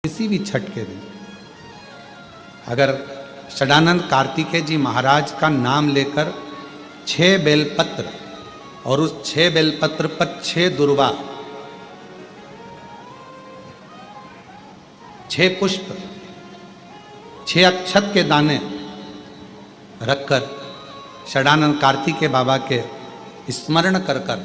किसी भी छठ के दिन अगर षडानंद कार्तिकेय जी महाराज का नाम लेकर 6 बेलपत्र और उस 6 बेलपत्र पर 6 दुर्वा, 6 पुष्प, 6 अक्षत के दाने रखकर षडानंद कार्तिकेय बाबा के स्मरण कर कर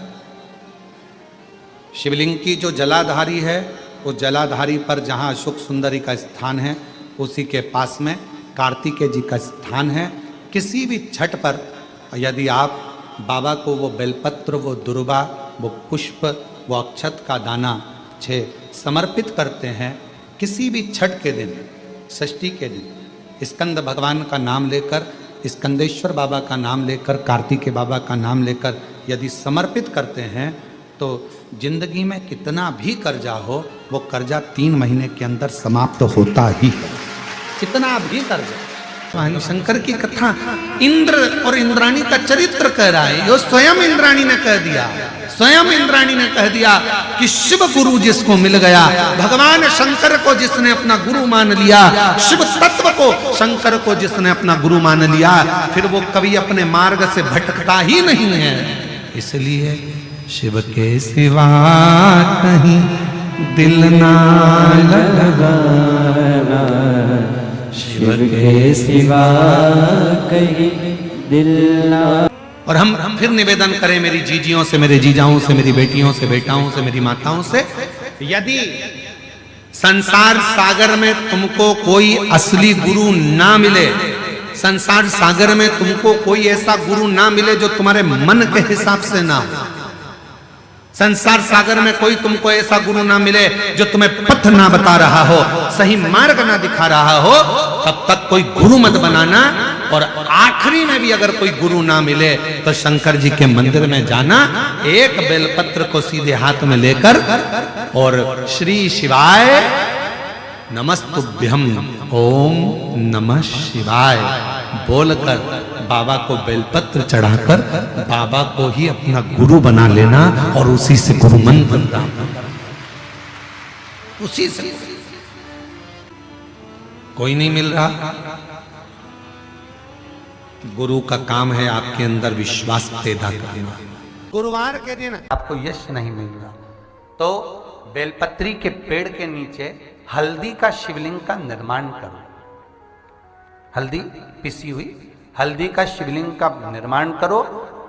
शिवलिंग की जो जलाधारी है उस जलाधारी पर जहाँ अशोक सुंदरी का स्थान है उसी के पास में कार्तिकेय जी का स्थान है। किसी भी छठ पर यदि आप बाबा को वो बेलपत्र, वो दुर्वा, वो पुष्प, वो अक्षत का दाना 6 समर्पित करते हैं, किसी भी छठ के दिन, षष्ठी के दिन स्कंद भगवान का नाम लेकर, स्कंदेश्वर बाबा का नाम लेकर, कार्तिकेय बाबा का नाम लेकर यदि समर्पित करते हैं तो जिंदगी में कितना भी कर्जा हो वो कर्जा 3 महीने के अंदर समाप्त होता ही है। कितना भी कर्जा। स्वामी शंकर की कथा इंद्र और इंद्राणी का चरित्र कह रहा है। यो स्वयं इंद्राणी ने कह दिया, स्वयं इंद्राणी ने कह दिया कि शिव गुरु जिसको मिल गया, भगवान शंकर को जिसने अपना गुरु मान लिया, शिव तत्व को, शंकर को जिसने अपना गुरु मान लिया, फिर वो कभी अपने मार्ग से भटकता ही नहीं है। इसलिए शिव के सिवा कहीं दिल ना लगाना, शिव के सिवा कहीं दिल ना। और हम फिर निवेदन करें मेरी जीजियों से, मेरे जीजाओं से, मेरी बेटियों से, बेटाओं से, मेरी माताओं से, यदि संसार सागर में तुमको कोई असली गुरु ना मिले, संसार सागर में तुमको कोई ऐसा गुरु ना मिले जो तुम्हारे मन के हिसाब से ना हो, संसार सागर में कोई तुमको ऐसा गुरु ना मिले जो तुम्हें पथ ना बता रहा हो, सही मार्ग ना दिखा रहा हो, तब तक कोई गुरु मत बनाना। और आखिरी में भी अगर कोई गुरु ना मिले तो शंकर जी के मंदिर में जाना, एक बेलपत्र को सीधे हाथ में लेकर और श्री शिवाय नमस्तुभ्यम ओम नमः शिवाय बोलकर बाबा को बेलपत्र चढ़ाकर बाबा को ही अपना गुरु बना लेना और उसी से गुरु मंत्र प्राप्त करना। उसी से कोई नहीं मिल रहा, गुरु का काम है आपके अंदर विश्वास पैदा करना। गुरुवार के दिन आपको यश नहीं मिल रहा तो बेलपत्री के पेड़ के नीचे हल्दी का शिवलिंग का निर्माण करो। हल्दी पिसी हुई हल्दी का शिवलिंग का निर्माण करो,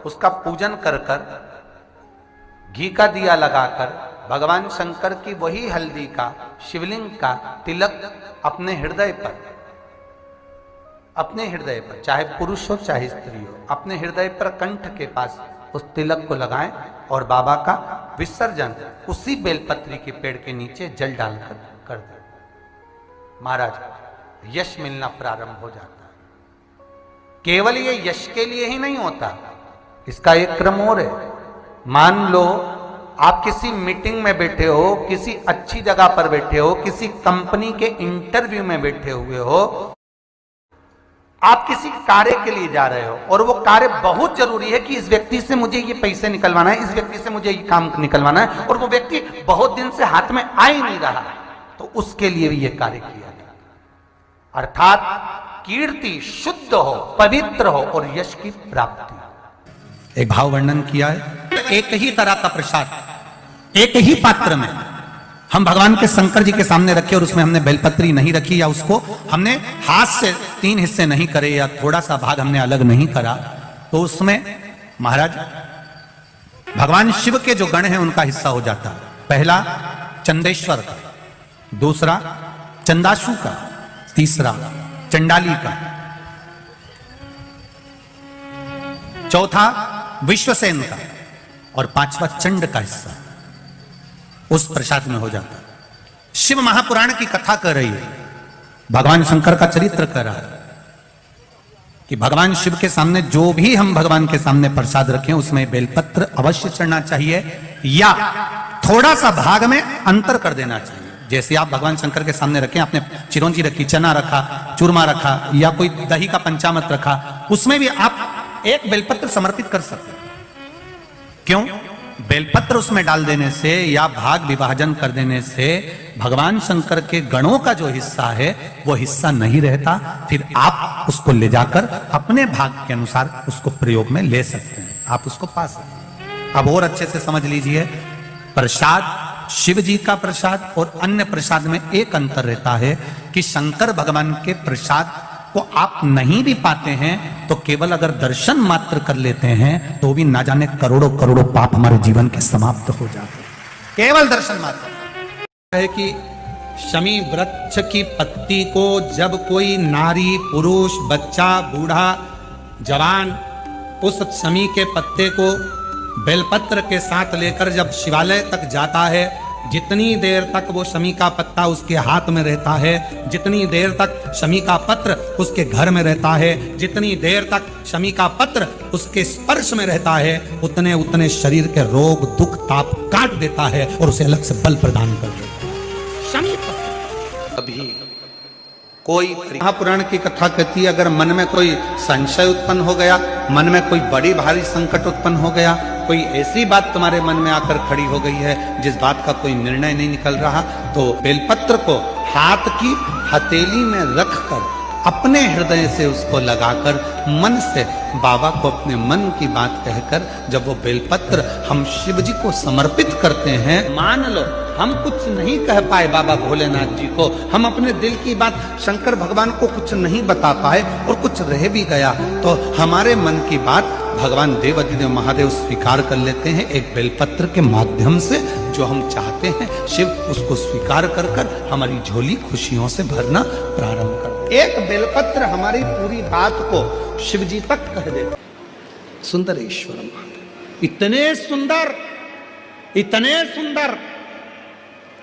उसका पूजन कर कर घी का दिया लगाकर भगवान शंकर की वही हल्दी का शिवलिंग का तिलक अपने हृदय पर चाहे पुरुष हो चाहे स्त्री हो, अपने हृदय पर कंठ के पास उस तिलक को लगाएं और बाबा का विसर्जन उसी बेलपत्री के पेड़ के नीचे जल डालकर कर दें। महाराज यश मिलना प्रारंभ हो जाता है। केवल ये यश के लिए ही नहीं होता, इसका एक क्रम और है। मान लो आप किसी मीटिंग में बैठे हो, किसी अच्छी जगह पर बैठे हो, किसी कंपनी के इंटरव्यू में बैठे हुए हो, आप किसी कार्य के लिए जा रहे हो और वो कार्य बहुत जरूरी है कि इस व्यक्ति से मुझे ये पैसे निकलवाना है, इस व्यक्ति से मुझे ये काम निकलवाना है, और वो व्यक्ति बहुत दिन से हाथ में आ ही नहीं रहा, तो उसके लिए भी ये कार्य किया जाता। अर्थात कीर्ति शुद्ध हो, पवित्र हो और यश की प्राप्ति। एक भाव वर्णन किया है। एक ही तरह का प्रसाद एक ही पात्र में हम भगवान के शंकर जी के सामने रखे और उसमें हमने बेलपत्री नहीं रखी या उसको हमने हाथ से 3 हिस्से नहीं करे या थोड़ा सा भाग हमने अलग नहीं करा, तो उसमें महाराज भगवान शिव के जो गण हैं उनका हिस्सा हो जाता है। पहला चंदेश्वर का, दूसरा चंदाशु का, तीसरा चंडाली का, चौथा विश्वसेन का और 5वां चंड का हिस्सा उस प्रसाद में हो जाता है। शिव महापुराण की कथा कर रही है, भगवान शंकर का चरित्र कर रहा है कि भगवान शिव के सामने जो भी हम भगवान के सामने प्रसाद रखें उसमें बेलपत्र अवश्य चढ़ना चाहिए या थोड़ा सा भाग में अंतर कर देना चाहिए। जैसे आप भगवान शंकर के सामने रखें, आपने चिरौंजी रखी, चना रखा, चूरमा रखा या कोई दही का पंचामृत रखा, उसमें भी आप एक बेलपत्र समर्पित कर सकते हैं। क्यों? बेलपत्र उसमें डाल देने से या भाग विभाजन कर देने से भगवान शंकर के गणों का जो हिस्सा है वो हिस्सा नहीं रहता। फिर आप उसको ले जाकर अपने भाग के अनुसार उसको प्रयोग में ले सकते हैं, आप उसको पा सकते हैं। अब और अच्छे से समझ लीजिए, प्रसाद शिव जी का प्रसाद और अन्य प्रसाद में एक अंतर रहता है कि शंकर भगवान के प्रसाद को आप नहीं भी पाते हैं तो केवल अगर दर्शन मात्र कर लेते हैं तो भी ना जाने करोड़ों करोड़ों पाप हमारे जीवन के समाप्त हो जाते हैं, केवल दर्शन मात्र। है कि शमी वृक्ष की पत्ती को जब कोई नारी, पुरुष, बच्चा, बूढ़ा, जवान उस शमी के पत्ते को बेलपत्र के साथ लेकर जब शिवालय तक जाता है, जितनी देर तक वो शमी का पत्ता उसके हाथ में रहता है, जितनी देर तक शमी का पत्र उसके घर में रहता है, जितनी देर तक शमी का पत्र उसके स्पर्श में रहता है, उतने उतने शरीर के रोग, दुख, ताप काट देता है और उसे अलग से बल प्रदान कर देता है। शमी पत्र अभी कोई महापुराण की कथा कहती है, अगर मन में कोई संशय उत्पन्न हो गया, मन में कोई बड़ी भारी संकट उत्पन्न हो गया, कोई ऐसी बात तुम्हारे मन में आकर खड़ी हो गई है जिस बात का कोई निर्णय नहीं निकल रहा, तो बेलपत्र को हाथ की हथेली में रखकर अपने हृदय से उसको लगाकर मन से बाबा को अपने मन की बात कहकर जब वो बेलपत्र हम शिव जी को समर्पित करते हैं, मान लो हम कुछ नहीं कह पाए बाबा भोलेनाथ जी को, हम अपने दिल की बात शंकर भगवान को कुछ नहीं बता पाए और कुछ रह भी गया तो हमारे मन की बात भगवान देवाधिदेव महादेव स्वीकार कर लेते हैं एक बेलपत्र के माध्यम से। जो हम चाहते हैं शिव उसको स्वीकार कर कर हमारी झोली खुशियों से भरना प्रारंभ कर। एक बेलपत्र हमारी पूरी बात को शिव जी तक कह देते। सुंदरेश्वर महादेव इतने सुंदर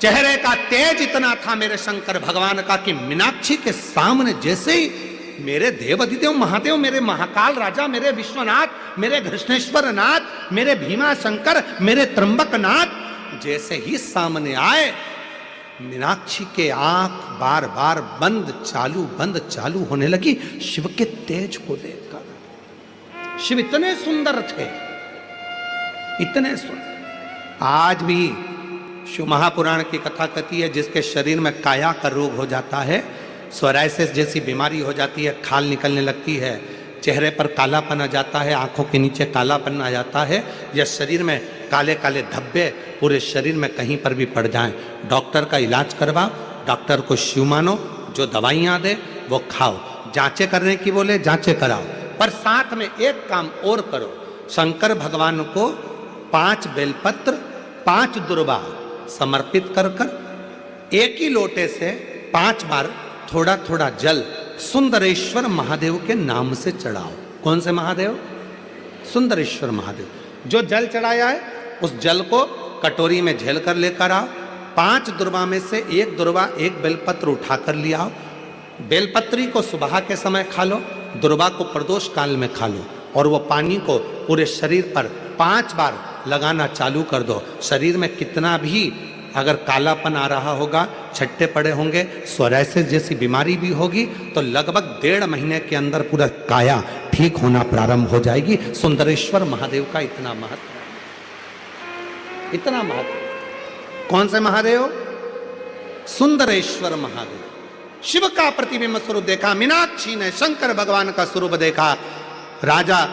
चेहरे का तेज इतना था मेरे शंकर भगवान का कि मीनाक्षी के सामने जैसे ही मेरे देवाधिदेव महादेव, मेरे महाकाल राजा, मेरे विश्वनाथ, मेरे कृष्णेश्वर नाथ, मेरे भीमा शंकर, मेरे त्र्यंबक नाथ जैसे ही सामने आए, मीनाक्षी के आंख बार बार बंद चालू होने लगी शिव के तेज को देखकर। शिव इतने सुंदर थे, इतने सुंदर। आज भी शिव महापुराण की कथा कहती है जिसके शरीर में काया का रोग हो जाता है, सोराइसिस जैसी बीमारी हो जाती है, खाल निकलने लगती है, चेहरे पर कालापन आ जाता है, आंखों के नीचे कालापन आ जाता है, या शरीर में काले काले धब्बे पूरे शरीर में कहीं पर भी पड़ जाएं, डॉक्टर का इलाज करवाओ, डॉक्टर को शिव मानो, जो दवाइयाँ दे वो खाओ, जांचें करने की बोले जांचें कराओ, पर साथ में एक काम और करो, शंकर भगवान को 5 बेलपत्र 5 दुर्वा समर्पित कर कर एक ही लोटे से 5 बार थोड़ा थोड़ा जल सुंदरेश्वर महादेव के नाम से चढ़ाओ। कौन से महादेव? सुंदरेश्वर महादेव। जो जल चढ़ाया है उस जल को कटोरी में झेल कर लेकर आओ, 5 दुर्वा में से एक दुर्वा एक बेलपत्र उठाकर ले आओ, बेलपत्री को सुबह के समय खा लो, दुर्वा को प्रदोष काल में खा लो और वो पानी को पूरे शरीर पर 5 बार लगाना चालू कर दो। शरीर में कितना भी अगर कालापन आ रहा होगा, छट्टे पड़े होंगे, सोराइसिस जैसी बीमारी भी होगी, तो लगभग 1.5 महीने के अंदर पूरा काया ठीक होना प्रारंभ हो जाएगी। सुंदरेश्वर महादेव का इतना महत्व, इतना महत्व। कौन से महादेव? सुंदरेश्वर महादेव। शिव का प्रतिबिंब स्वरूप देखा मीनाक्षी ने, शंकर भगवान का स्वरूप देखा, राजा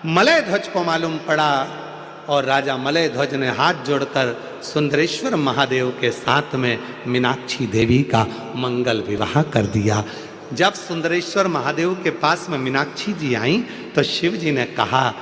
मलय ध्वज को मालूम पड़ा और राजा मलय ध्वज ने हाथ जोड़कर सुंदरेश्वर महादेव के साथ में मीनाक्षी देवी का मंगल विवाह कर दिया। जब सुंदरेश्वर महादेव के पास में मीनाक्षी जी आई तो शिव जी ने कहा,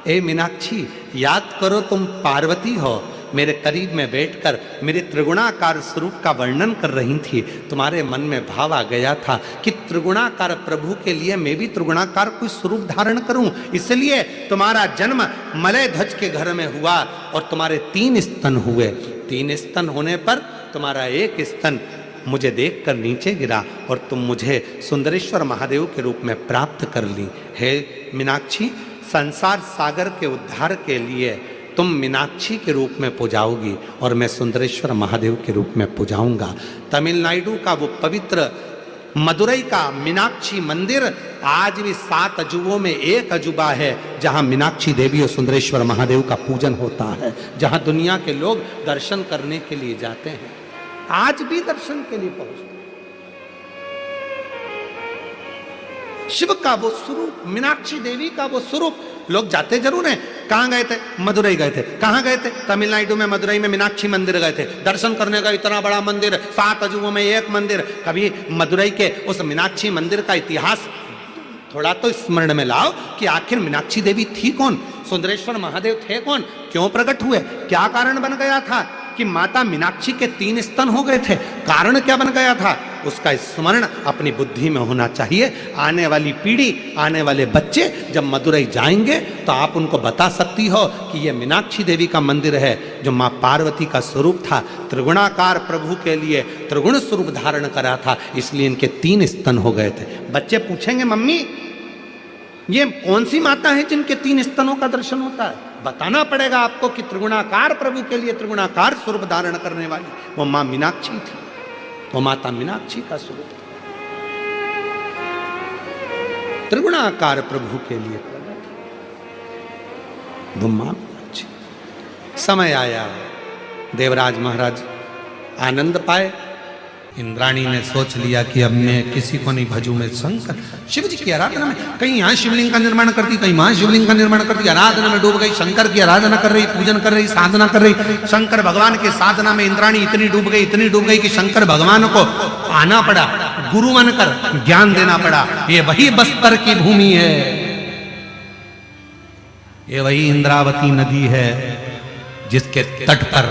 ए मीनाक्षी, याद करो तुम पार्वती हो, मेरे करीब में बैठकर मेरे त्रिगुणाकार स्वरूप का वर्णन कर रही थी, तुम्हारे मन में भाव आ गया था कि त्रिगुणाकार प्रभु के लिए मैं भी त्रिगुणाकार कोई स्वरूप धारण करूं, इसलिए तुम्हारा जन्म मलय ध्वज के घर में हुआ और तुम्हारे 3 स्तन हुए। 3 स्तन होने पर तुम्हारा एक स्तन मुझे देखकर नीचे गिरा और तुम मुझे सुंदरेश्वर महादेव के रूप में प्राप्त कर ली। हे मीनाक्षी, संसार सागर के उद्धार के लिए तुम मीनाक्षी के रूप में पूजाओगी और मैं सुंदरेश्वर महादेव के रूप में पूजाऊंगा। तमिलनाडु का वो पवित्र मदुरई का मीनाक्षी मंदिर आज भी 7 अजूबों में एक अजूबा है जहां मीनाक्षी देवी और सुंदरेश्वर महादेव का पूजन होता है, जहां दुनिया के लोग दर्शन करने के लिए जाते हैं, आज भी दर्शन के लिए पहुंचते हैं। शिव का वो स्वरूप, मीनाक्षी देवी का वो स्वरूप, लोग जाते जरूर हैं। कहां गए थे? मदुरई गए थे। कहां गए थे? तमिलनाडु में मदुरई में मीनाक्षी मंदिर गए थे दर्शन करने का। इतना बड़ा मंदिर, 7 अजूबों में एक मंदिर। कभी मदुरई के उस मीनाक्षी मंदिर का इतिहास थोड़ा तो स्मरण में लाओ कि आखिर मीनाक्षी देवी थी कौन, सुंदरेश्वर महादेव थे कौन, क्यों प्रकट हुए, क्या कारण बन गया था कि माता मीनाक्षी के 3 स्तन हो गए थे, कारण क्या बन गया था, उसका स्मरण अपनी बुद्धि में होना चाहिए। आने वाली पीढ़ी, आने वाले बच्चे जब मदुरई जाएंगे तो आप उनको बता सकती हो कि यह मीनाक्षी देवी का मंदिर है जो माँ पार्वती का स्वरूप था, त्रिगुणाकार प्रभु के लिए त्रिगुण स्वरूप धारण करा था, इसलिए इनके 3 स्तन हो गए थे। बच्चे पूछेंगे मम्मी ये कौन सी माता है जिनके 3 स्तनों का दर्शन होता है? बताना पड़ेगा आपको कि त्रिगुणाकार प्रभु के लिए त्रिगुणाकार स्वरूप धारण करने वाली वो मां मीनाक्षी थी, वो माता मीनाक्षी का स्वरूप था। त्रिगुणाकार प्रभु के लिए वो मां मीनाक्षी। समय आया, देवराज महाराज आनंद पाए। इंद्राणी ने सोच लिया कि अब मैं किसी को नहीं भजू, मैं शंकर शिव जी की आराधना में, कहीं यहाँ शिवलिंग का निर्माण करती, कहीं वहां शिवलिंग का निर्माण करती, आराधना में डूब गई, शंकर की आराधना कर रही, पूजन कर रही, साधना कर रही। शंकर भगवान की साधना में इंद्राणी इतनी डूब गई कि शंकर भगवान को आना पड़ा, गुरु बनकर ज्ञान देना पड़ा। ये वही बस्तर की भूमि है, ये वही इंद्रावती नदी है जिसके तट पर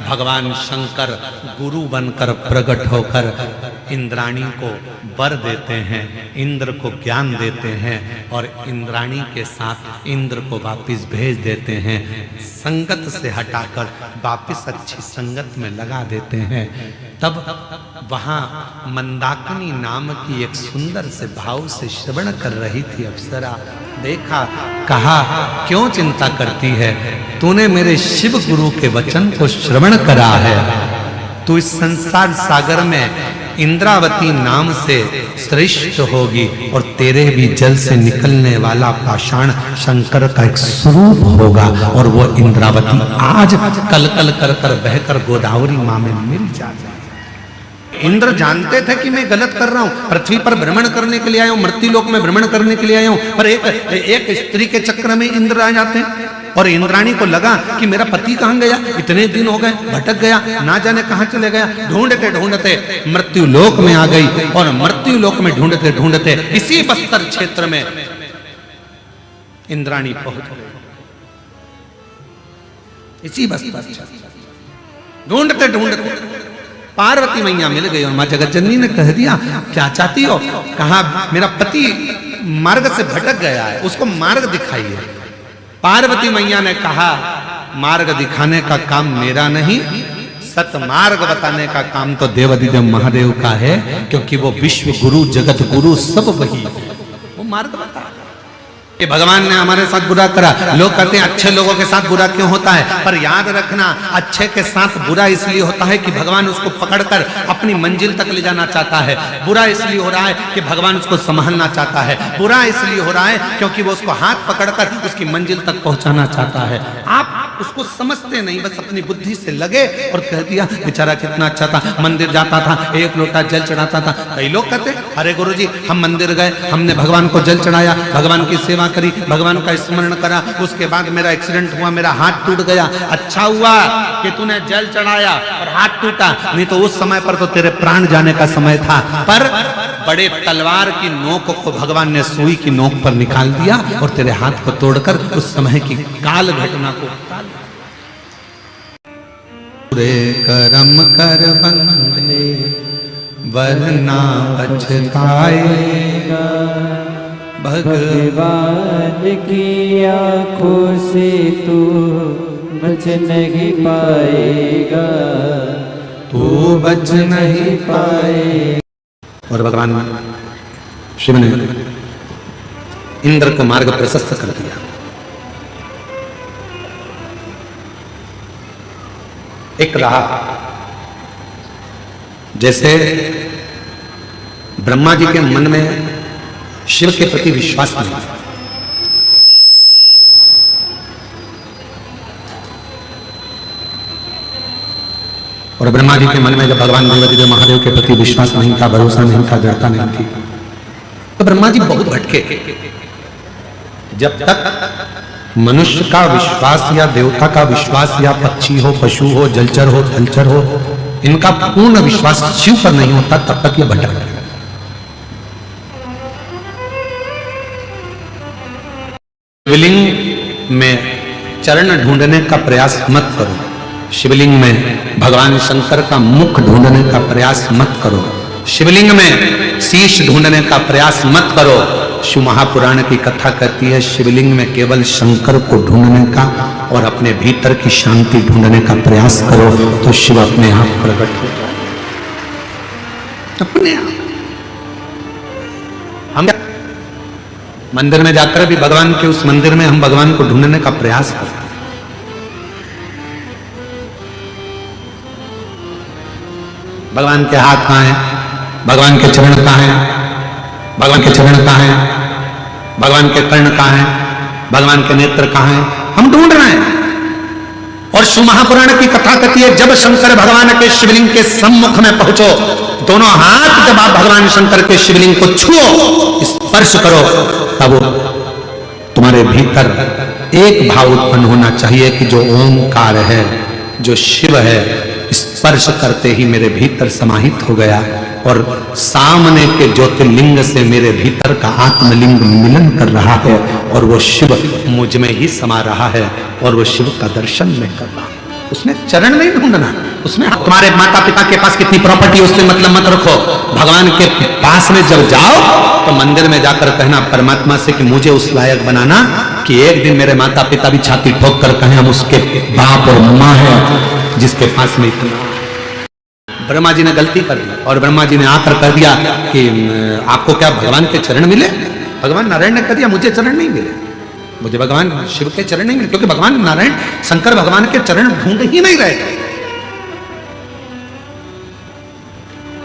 भगवान शंकर गुरु बनकर प्रकट होकर इंद्राणी को वर देते हैं, इंद्र को ज्ञान देते हैं और इंद्राणी के साथ इंद्र को वापस भेज देते हैं। संगत से हटाकर वापस अच्छी संगत में लगा देते हैं। तब वहां मंदाकिनी नाम की एक सुंदर से भाव से श्रवण कर रही थी अप्सरा। देखा, कहा क्यों चिंता करती है, तूने मेरे शिव गुरु के वचन को श्रवण करा है, तू इस संसार सागर में इंद्रावती नाम से श्रेष्ठ होगी और तेरे भी जल से निकलने वाला पाषाण शंकर का एक स्वरूप होगा और वो इंद्रावती आज कल कल कर कर बहकर गोदावरी मां में मिल जाएगी। इंद्र जानते थे कि मैं गलत कर रहा हूं, पृथ्वी पर भ्रमण करने के लिए आया हूं, मृत्युलोक में भ्रमण करने के लिए आया हूं, पर एक स्त्री के चक्र में इंद्र आ जाते हैं। और इंद्राणी को लगा कि मेरा पति कहां गया, इतने दिन हो गए, भटक गया, ना जाने कहां चले गया। ढूंढते ढूंढते मृत्युलोक में आ गई और मृत्युलोक में ढूंढते ढूंढते इसी बस्तर क्षेत्र में इंद्राणी पहुंच गई। इसी बस्तर ढूंढते ढूंढते पार्वती मैया मिल गई और मां जगत जननी ने कह दिया क्या चाहती हो? कहा मेरा पति मार्ग से भटक गया है, उसको मार्ग दिखाइए। पार्वती मैया ने कहा मार्ग दिखाने का काम मेरा नहीं, सतमार्ग बताने का काम तो देवाधिदेव महादेव का है, क्योंकि वो विश्व गुरु जगत गुरु सब वही, वो मार्ग बता। कि भगवान ने हमारे साथ बुरा करा, लोग कहते हैं अच्छे लोगों के साथ बुरा क्यों होता है, पर याद रखना अच्छे के साथ बुरा इसलिए होता है कि भगवान उसको पकड़कर अपनी मंजिल तक ले जाना चाहता है। बुरा इसलिए हो रहा है कि भगवान उसको संभालना चाहता है। बुरा इसलिए हो रहा है क्योंकि वो उसको हाथ पकड़कर उसकी मंजिल तक पहुंचाना चाहता है। आप उसको समझते नहीं, बस अपनी बुद्धि से लगे और कह दिया बेचारा कितना अच्छा था, मंदिर जाता था, 1 लोटा जल चढ़ाता था। कई लोग कहते अरे गुरुजी हम मंदिर गए, हमने भगवान को जल चढ़ाया, भगवान की सेवा करी, भगवान का स्मरण करा, उसके बाद मेरा एक्सीडेंट हुआ, मेरा हाथ टूट गया। अच्छा हुआ कि तूने जल चढ़ाया और हाथ टूटा, नहीं तो उस समय पर तो तेरे प्राण जाने का समय था। पर बड़े तलवार की नोक को भगवान ने सुई की नोक पर निकाल दिया और तेरे हाथ को तोड़कर उस समय की काल घटना को पूरे कर्म कर बंदे वरना पछताएगा, भगवान की आंखों से तू बच नहीं पाएगा, तू बच नहीं पाएगा। और भगवान शिव ने इंद्र को मार्ग प्रशस्त कर दिया। एक रहा जैसे ब्रह्मा जी के मन में शिव के प्रति विश्वास नहीं है। और ब्रह्मा जी के मन में जब भगवान देवादिदेव महादेव के प्रति विश्वास नहीं था, भरोसा नहीं था, दृढ़ता नहीं थी, तो ब्रह्मा जी बहुत भटके। जब तक मनुष्य का विश्वास या देवता का विश्वास या पक्षी हो, पशु हो, जलचर हो, थलचर हो, इनका पूर्ण विश्वास शिव पर नहीं होता, तब तक ये भटक रहे। शिवलिंग में चरण ढूंढने का प्रयास मत करो। शिवलिंग में भगवान शंकर का मुख ढूंढने का प्रयास मत करो। शिवलिंग में शीश ढूंढने का प्रयास मत करो। शिव महापुराण की कथा कहती है शिवलिंग में केवल शंकर को ढूंढने का और अपने भीतर की शांति ढूंढने का प्रयास करो, तो शिव अपने आप प्रकट हो जाए। अपने आप हम मंदिर में जाकर भी भगवान के उस मंदिर में हम भगवान को ढूंढने का प्रयास करते हैं। भगवान के हाथ कहां है, भगवान के चरण कहां है, भगवान के चरण कहां है, भगवान के कर्ण कहां है, भगवान के नेत्र कहां है, हम ढूंढ रहे हैं। और शिव महापुराण की कथा कहती है जब शंकर भगवान के शिवलिंग के सम्मुख में पहुंचो, दोनों हाथ जब आप भगवान शंकर के शिवलिंग को छुओ, स्पर्श करो, तब तुम्हारे भीतर एक भाव उत्पन्न होना चाहिए कि जो ओंकार है, जो शिव है, स्पर्श करते ही मेरे भीतर समाहित हो गया और सामने के ज्योतिर्लिंग से मेरे भीतर का आत्मलिंग मिलन कर रहा है और वो शिव मुझ में ही समा रहा है और वो शिव का दर्शन मैं कर रहा हूं। उसमें चरण नहीं ढूंढना, उसमें तुम्हारे माता पिता के पास कितनी प्रॉपर्टी उससे मतलब मत रखो। भगवान के पास में जब जाओ तो मंदिर में जाकर कहना परमात्मा से कि मुझे उस लायक बनाना कि एक दिन मेरे माता पिता भी छाती ठोक कर कहें हम उसके बाप और माँ है जिसके पास में इतना। ब्रह्मा जी ने गलती कर दी और ब्रह्मा जी ने आकर कह दिया कि आपको क्या भगवान के चरण मिले? भगवान नारायण ने कह दिया मुझे चरण नहीं मिले, मुझे भगवान शिव के चरण नहीं मिले, क्योंकि भगवान नारायण शंकर भगवान के चरण ढूंढ ही नहीं रहे थे,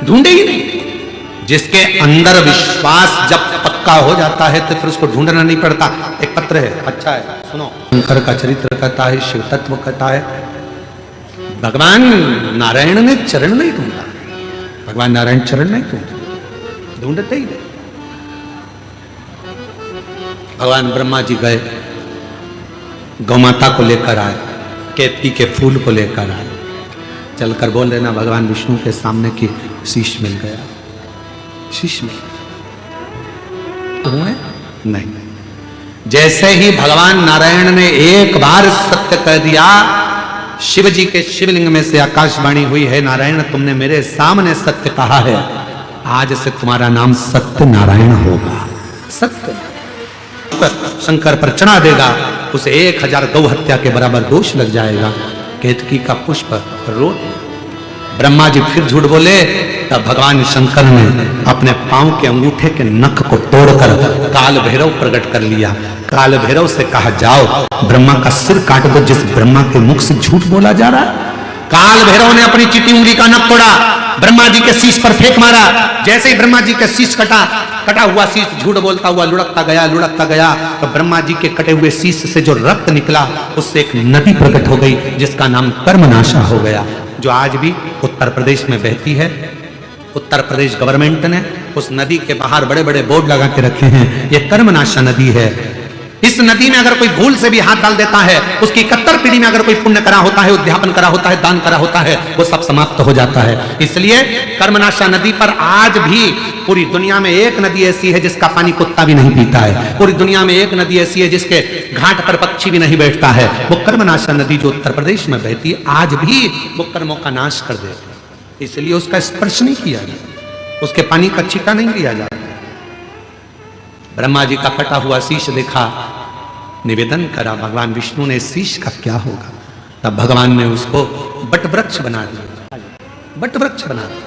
ढूंढे ही नहीं। जिसके अंदर विश्वास जब पक्का हो जाता है तो फिर उसको ढूंढना नहीं पड़ता। एक पत्र है, अच्छा है, सुनो। शंकर का चरित्र कहता है, शिव तत्व कहता है, भगवान नारायण ने चरण नहीं ढूंढा, भगवान नारायण चरण नहीं ढूंढते, ढूंढते ही नहीं। भगवान ब्रह्मा जी गए, गौमाता को लेकर आए, केतकी के फूल को लेकर आए, चलकर बोल रहे ना भगवान विष्णु के सामने की शीश मिल गया, शीश मिल गया नहीं। जैसे ही भगवान नारायण ने एक बार सत्य कह दिया, शिव जी के शिवलिंग में से आकाशवाणी हुई है नारायण तुमने मेरे सामने सत्य कहा है, आज से तुम्हारा नाम सत्य नारायण होगा। सत्य शंकर पर चढ़ा देगा, उसे 1000 गौ हत्या के बराबर दोष लग जाएगा। केतकी का पुष्प रो। ब्रह्मा जी फिर झूठ बोले, तब भगवान शंकर ने अपने पांव के अंगूठे के नख को तोड़कर काल भैरव प्रकट कर लिया। काल भैरव से कहा जाओ ब्रह्मा का सिर काट दो, जिस ब्रह्मा के मुख से झूठ बोला जा रहा है। काल भैरव ने अपनी चिटी उंगली का नख तोड़ा, ब्रह्मा जी के शीश पर फेंक मारा। जैसे ही ब्रह्मा जी का शीश कटा हुआ शीश झूठ बोलता हुआ लुढ़कता गया, तो ब्रह्मा जी के कटे हुए शीश से जो रक्त निकला उससे एक नदी प्रकट हो गई जिसका नाम कर्मनाशा हो गया, जो आज भी उत्तर प्रदेश में बहती है। उत्तर प्रदेश गवर्नमेंट ने उस नदी के बाहर बड़े बड़े बोर्ड लगा के रखे हैं, यह कर्मनाशा नदी है। इस नदी में अगर कोई भूल से भी हाथ डाल देता है, उसकी 71 पीढ़ी में अगर कोई पुण्य करा होता है, उद्यापन करा होता है, दान करा होता है, वो सब समाप्त हो जाता है। इसलिए कर्मनाशा नदी पर आज भी पूरी दुनिया में एक नदी ऐसी है जिसका पानी कुत्ता भी नहीं पीता है। पूरी दुनिया में एक नदी ऐसी है जिसके घाट पर पक्षी भी नहीं बैठता है, वो कर्मनाशा नदी जो उत्तर प्रदेश में बहती है। आज भी वो कर्मों का नाश कर देती है, इसलिए उसका स्पर्श नहीं किया जाता, उसके पानी का छींटा नहीं लिया जाता। ब्रह्मा जी का कटा हुआ शीश देखा, निवेदन करा भगवान विष्णु ने शीश का क्या होगा। तब भगवान ने उसको बट वृक्ष बना दिया, बट वृक्ष बना दिया।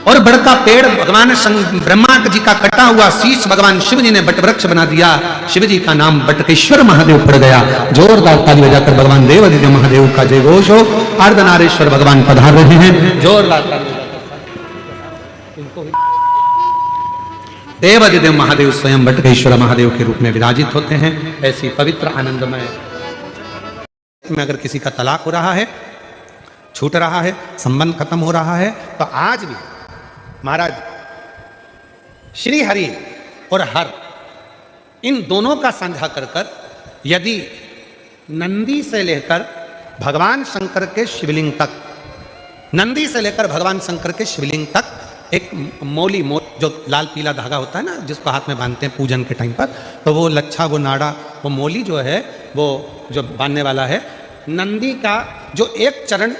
और बड़का पेड़ भगवान ब्रह्मा जी का कटा हुआ शीश भगवान शिव जी ने बट वृक्ष बना दिया। शिव जी का नाम बटकेश्वर महादेव पड़ गया। जोरदार ताली बजाकर भगवान देवादिदेव महादेव का जय घोष हो। अर्धनारीश्वर भगवान पधार रहे हैं, जोरदार ताली। देवादिदेव महादेव स्वयं बटकेश्वर महादेव के रूप में विराजित होते हैं। ऐसी पवित्र आनंदमय में अगर किसी का तलाक हो रहा है, छूट रहा है, संबंध खत्म हो रहा है, तो आज भी महाराज श्री हरि और हर इन दोनों का साझा कर कर यदि नंदी से लेकर भगवान शंकर के शिवलिंग तक, नंदी से लेकर भगवान शंकर के शिवलिंग तक एक मौली जो लाल पीला धागा होता है ना, जिसको हाथ में बांधते हैं पूजन के टाइम पर, तो वो लच्छा, वो नाड़ा, वो मौली जो है वो जो बांधने वाला है, नंदी का जो एक चरण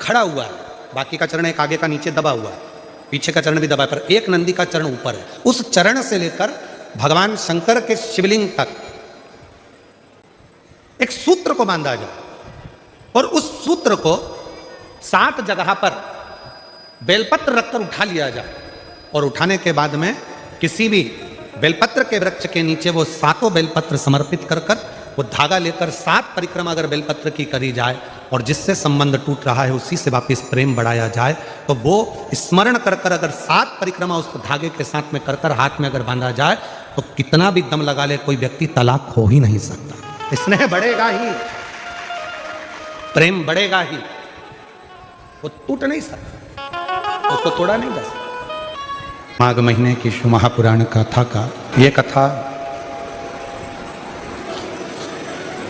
खड़ा हुआ है, बाकी का चरण एक आगे का नीचे दबा हुआ है, पीछे का चरण भी दबा है, पर एक नंदी का चरण ऊपर है। उस चरण से लेकर भगवान शंकर के शिवलिंग तक एक सूत्र को बांधा जाए और उस सूत्र को 7 जगह पर बेलपत्र रखकर उठा लिया जाए और उठाने के बाद में किसी भी बेलपत्र के वृक्ष के नीचे वो 7 बेलपत्र समर्पित कर कर वो धागा लेकर 7 परिक्रमा अगर बेलपत्र की करी जाए और जिससे संबंध टूट रहा है उसी से वापस प्रेम बढ़ाया जाए, तो वो स्मरण कर कर अगर 7 परिक्रमा उस धागे के साथ में कर कर हाथ में अगर बांधा जाए तो कितना भी दम लगा ले कोई व्यक्ति तलाक हो ही नहीं सकता। स्नेह बढ़ेगा ही, प्रेम बढ़ेगा ही, वो टूट नहीं सकता, उसको तोड़ा नहीं जा सकता। माघ महीने की शिव महापुराण कथा का ये कथा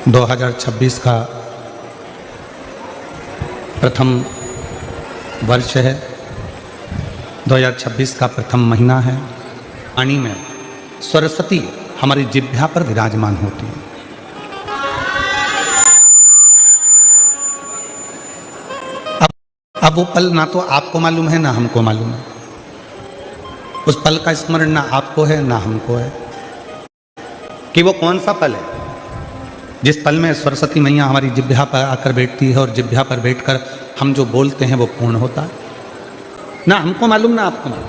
2026 का प्रथम वर्ष है, 2026 का प्रथम महीना है। वाणी में सरस्वती हमारी जिह्वा पर विराजमान होती है। अब वो पल ना तो आपको मालूम है ना हमको मालूम है, उस पल का स्मरण ना आपको है ना हमको है कि वो कौन सा पल है जिस पल में सरस्वती मैया हमारी जिह्वा पर आकर बैठती है और जिह्वा पर बैठकर हम जो बोलते हैं वो पूर्ण होता है। ना हमको मालूम ना आपको मालूम।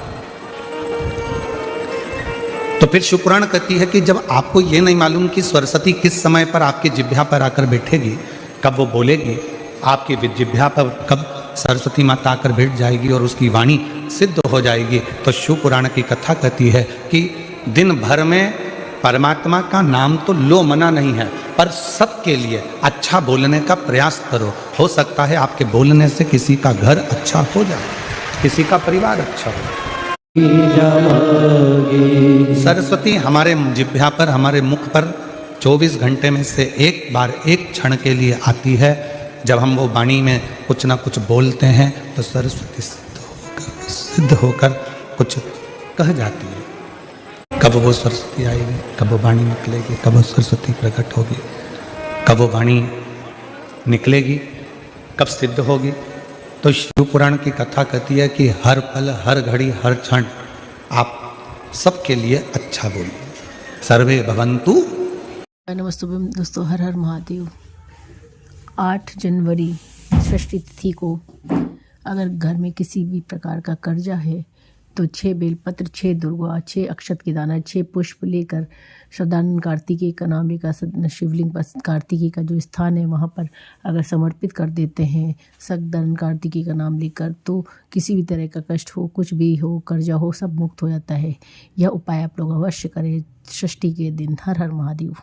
तो फिर शिव पुराण कहती है कि जब आपको ये नहीं मालूम कि सरस्वती किस समय पर आपकी जिह्वा पर आकर बैठेगी, कब वो बोलेगी, आपकी जिह्वा पर कब सरस्वती माता आकर बैठ जाएगी और उसकी वाणी सिद्ध हो जाएगी, तो शिव पुराण की कथा कहती है कि दिन भर में परमात्मा का नाम तो लो मना नहीं है, पर सबके लिए अच्छा बोलने का प्रयास करो। हो सकता है आपके बोलने से किसी का घर अच्छा हो जाए, किसी का परिवार अच्छा हो। सरस्वती हमारे जिह्वा पर, हमारे मुख पर 24 घंटे में से एक बार, एक क्षण के लिए आती है। जब हम वो वाणी में कुछ ना कुछ बोलते हैं तो सरस्वती सिद्ध होकर कुछ कह जाती है। कब वो सरस्वती आएगी, कब वो वाणी निकलेगी, कब वो सरस्वती प्रकट होगी, कब वो वाणी निकलेगी, कब सिद्ध होगी। तो शिव पुराण की कथा कहती है कि हर पल, हर घड़ी, हर क्षण आप सबके लिए अच्छा बोलिए। सर्वे भवन्तु। नमस्ते दोस्तों, हर हर महादेव। 8 जनवरी षष्ठी तिथि को अगर घर में किसी भी प्रकार का कर्जा है तो 6 बेलपत्र, 6 दुर्वा, 6 अक्षत के दाना, 6 पुष्प लेकर सदानंद कार्तिकेय का नाम लेकर शिवलिंग पर कार्तिकेय का जो स्थान है वहाँ पर अगर समर्पित कर देते हैं सदानंद कार्तिकेय का नाम लेकर, तो किसी भी तरह का कष्ट हो, कुछ भी हो, कर्जा हो, सब मुक्त हो जाता है। यह उपाय आप लोग अवश्य करें षष्ठी के दिन। हर हर महादेव।